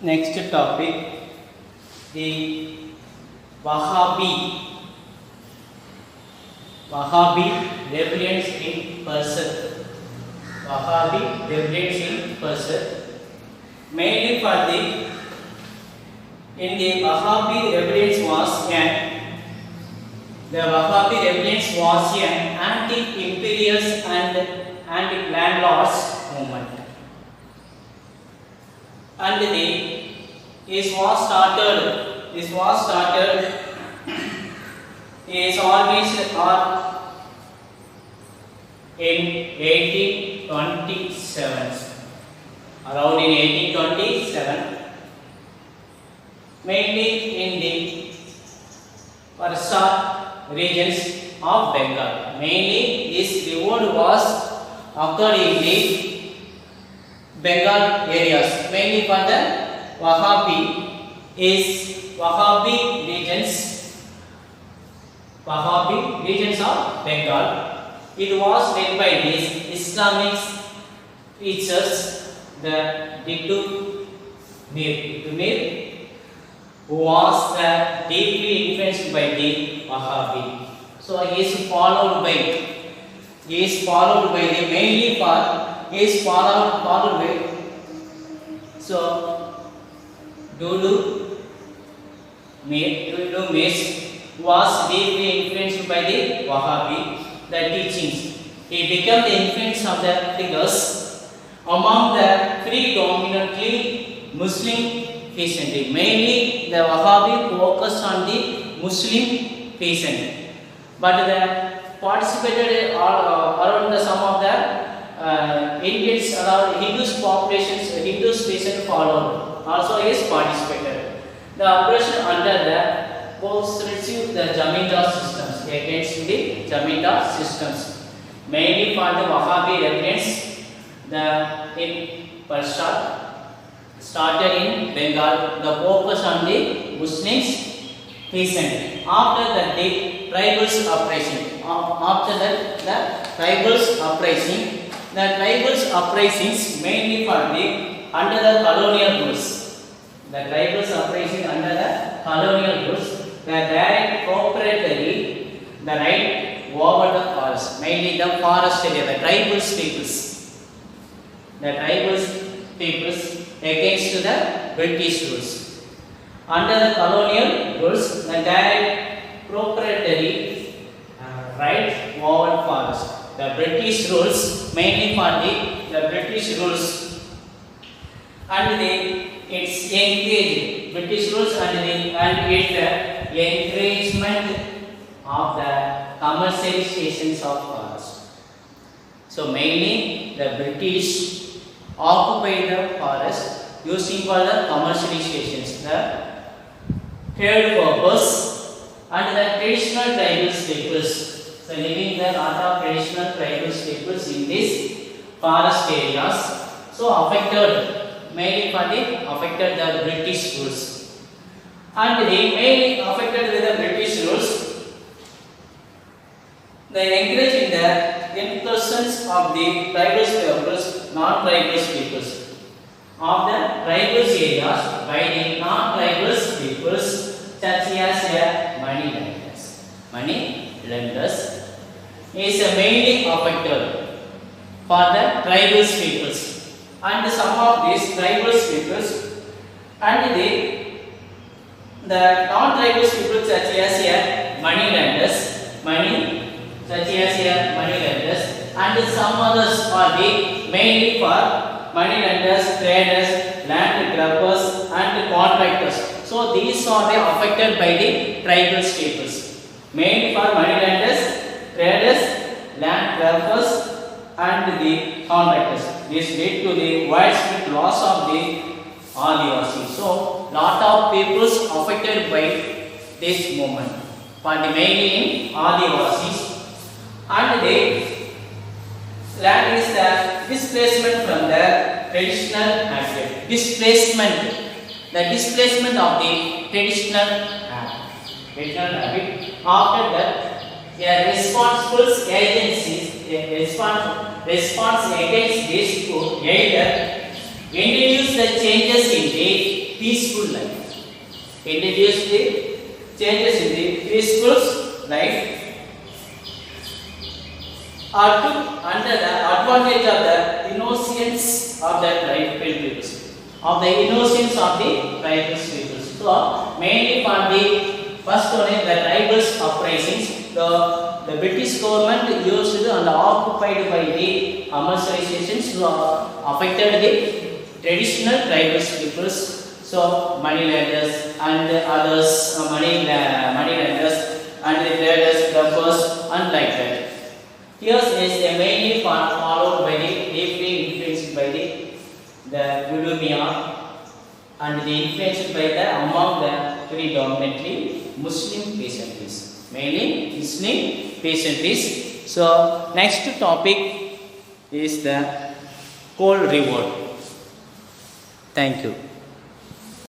Next topic, the Wahhabi. Wahhabi rebellions in person. Wahhabi rebellions in person. Mainly for in the Wahhabi rebellions was an anti-imperialist and anti-landlords movement. And this was started is always in 1827, around in 1827, mainly in the Parsa regions of Bengal. Mainly this revolt was occurred in the Bengal areas, mainly for the Wahhabi regions of Bengal. It was led by these Islamic preachers, the Ditu Mir, who was deeply influenced by the Wahhabi. So he is followed by the mainly for he is followed by so Dudu Mir was deeply influenced by the Wahhabi, the teachings. He became the influence of the figures among the predominantly Muslim peasantry. Mainly the Wahhabi focused on the Muslim peasantry, but the participated around the some of the Indians around Hindus populations, Hindus peasant followed. Also is participated. The operation under the received the Jamindar systems against the Jamindar systems. Mainly for the Wahhabi rebellions, in Persia started in Bengal. The focus on the Muslims peasant. After the tribals uprising, the tribals uprisings mainly for the under the colonial rules. The tribals uprising under the colonial rules. The direct proprietary, the right over the forest, mainly the forest area, the tribals peoples against the British rules. Under the colonial rules, the direct proprietary right over forest. The British rules, mainly for the British rules, and its engaged British rules and its encouragement of the commercializations of forest. So mainly the British occupied the forest using for the commercializations, the trade purpose, and the traditional tribal peoples. So living the lot of traditional tribal peoples in these forest areas. So mainly affected the British rules. And they mainly affected with the British rules. They encouraged the incursions of the tribal peoples, non-tribal peoples, of the tribal areas by the non-tribal peoples, such as money lenders is mainly affected for the tribal peoples, and some of these tribal peoples and the non-tribal people such as money lenders, and some others are mainly for money lenders, traders, land grabbers, and contractors. So these are affected by the tribal peoples, mainly for money lenders, traders, land grabbers, and the contractors. This led to the widespread loss of the Adivasi. So, lot of peoples affected by this movement, but mainly in Adivasis, and the land is the displacement from the traditional habit. The displacement of the traditional habit. After that, a responsible agencies response against this to either introduce the changes in the peaceful life. Introduced the changes in the peaceful life or took under the advantage of the innocence of the tribal peoples. Of the innocence of the tribal peoples. So mainly for the first one is the tribal uprisings. The British government used and occupied by the Amherstization affected the traditional tribal peoples. So moneylenders and others, moneylenders and the traders, dumpers, and like that. Here is a mainly followed by the deeply influenced by the Budumia and the influenced by the among the predominantly Muslim peasantries. Mainly Muslim peasantries. So next topic is the coal revolt. Thank you.